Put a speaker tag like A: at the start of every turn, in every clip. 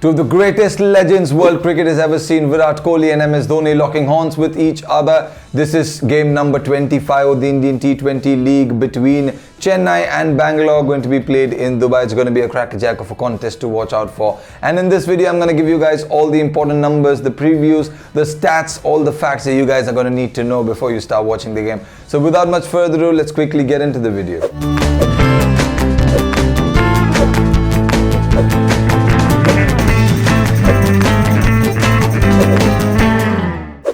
A: Two of the greatest legends world cricket has ever seen, Virat Kohli and MS Dhoni locking horns with each other. This is game number 25 of the Indian T20 League between Chennai and Bangalore, going to be played in Dubai. It's going to be a crackerjack of a contest to watch out for. And in this video, I'm going to give you guys all the important numbers, the previews, the stats, all the facts that you guys are going to need to know before you start watching the game. So without much further ado, let's quickly get into the video.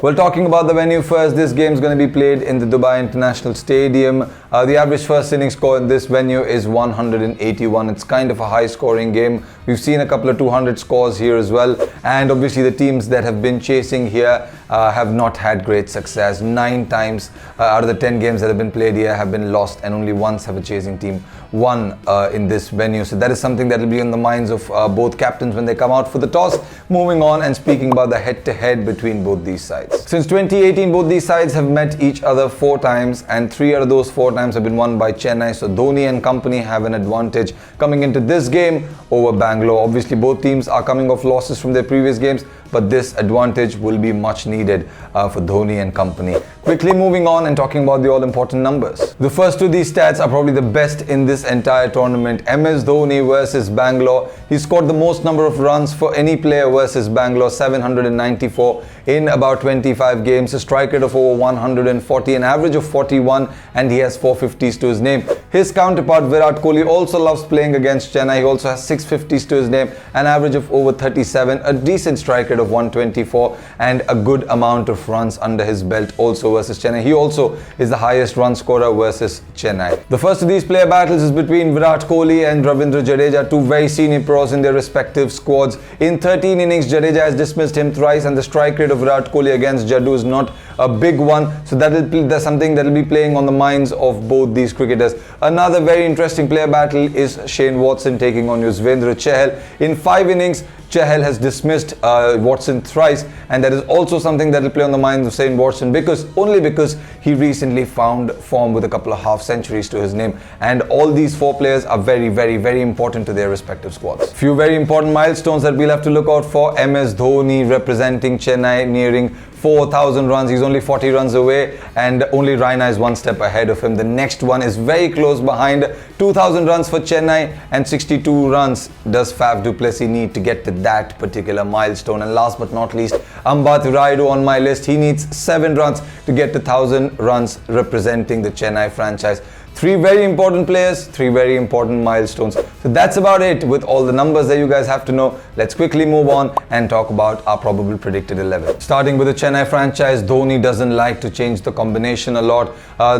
A: Well, talking about the venue first, this game is going to be played in the Dubai International Stadium. The average first inning score in this venue is 181. It's kind of a high scoring game. We've seen a couple of 200 scores here as well. And obviously the teams that have been chasing here have not had great success. 9 times out of the 10 games that have been played here have been lost, and only once have a chasing team won in this venue. So that is something that will be on the minds of both captains when they come out for the toss. Moving on and speaking about the head-to-head between both these sides. Since 2018, both these sides have met each other 4 times, and 3 out of those 4 times have been won by Chennai. So Dhoni and company have an advantage coming into this game over Bangalore. Obviously, both teams are coming off losses from their previous games, but this advantage will be much needed for Dhoni and company. Quickly moving on and talking about the all-important numbers. The first 2 of these stats are probably the best in this entire tournament. MS Dhoni versus Bangalore. He scored the most number of runs for any player versus Bangalore, 794 in about 25 games. A strike rate of over 140, an average of 41, and he has 450s to his name. His counterpart Virat Kohli also loves playing against Chennai. He also has 650s to his name, an average of over 37, a decent strike rate of 124, and a good amount of runs under his belt also versus Chennai. He also is the highest run scorer versus Chennai. The first of these player battles is between Virat Kohli and Ravindra Jadeja, 2 very senior pros in their respective squads. In 13 innings, Jadeja has dismissed him thrice, and the strike rate of Virat Kohli against Jaddu is not a big one. So that's something that will be playing on the minds of both these cricketers. Another very interesting player battle is Shane Watson taking on Yuzvendra Chahal. In 5 innings, Chahal has dismissed Watson thrice, and that is also something that will play on the minds of Shane Watson only because he recently found form with a couple of half centuries to his name. And all these 4 players are very, very, very important to their respective squads. Few very important milestones that we'll have to look out for. MS Dhoni representing Chennai, nearing 4,000 runs. He's only 40 runs away, and only Raina is 1 step ahead of him. The next one is very close behind. 2,000 runs for Chennai, and 62 runs does Faf du Plessis need to get to that particular milestone. And last but not least, Ambati Rayudu on my list. He needs 7 runs to get to 1,000 runs representing the Chennai franchise. 3 very important players, 3 very important milestones. So that's about it with all the numbers that you guys have to know. Let's quickly move on and talk about our probable predicted 11. Starting with the Chennai franchise, Dhoni doesn't like to change the combination a lot.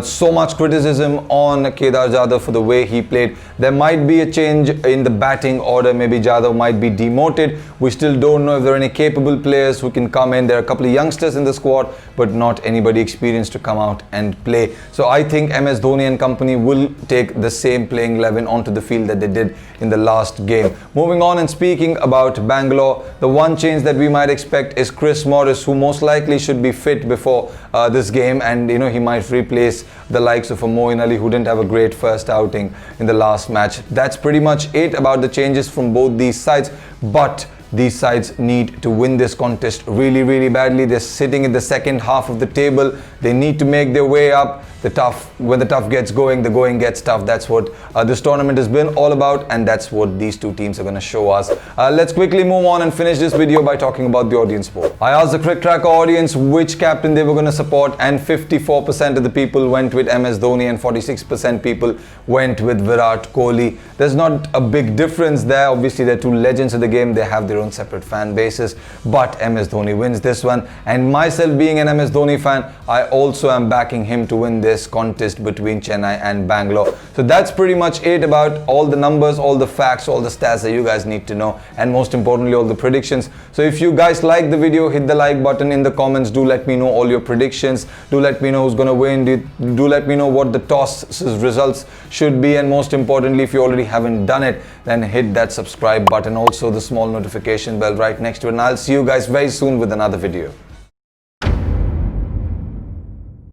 A: So much criticism on Kedar Jadhav for the way he played. There might be a change in the batting order. Maybe Jadhav might be demoted. We still don't know if there are any capable players who can come in. There are a couple of youngsters in the squad, but not anybody experienced to come out and play. So I think MS Dhoni and company will take the same playing 11 onto the field that they did in the last game. Moving on and speaking about Bangalore, the one change that we might expect is Chris Morris, who most likely should be fit before this game, and he might replace the likes of a Moeen Ali, who didn't have a great first outing in the last match. That's pretty much it about the changes from both these sides, but these sides need to win this contest really, really badly. They're sitting in the second half of the table. They need to make their way up. When the tough gets going, the going gets tough. That's what this tournament has been all about, and that's what these 2 teams are going to show us. Let's quickly move on and finish this video by talking about the audience poll. I asked the Cricket Tracker audience which captain they were going to support, and 54% of the people went with MS Dhoni and 46% people went with Virat Kohli. There's not a big difference there. Obviously, they're 2 legends of the game. They have their own separate fan bases, but MS Dhoni wins this one. And myself being an MS Dhoni fan, I also am backing him to win this contest between Chennai and Bangalore. So that's pretty much it about all the numbers, all the facts, all the stats that you guys need to know, and most importantly all the predictions. So if you guys like the video, hit the like button. In the comments, do let me know all your predictions. Do let me know who's going to win. Do let me know what the toss results should be, and most importantly, if you already haven't done it, then hit that subscribe button, also the small notification bell right next to it, and I'll see you guys very soon with another video.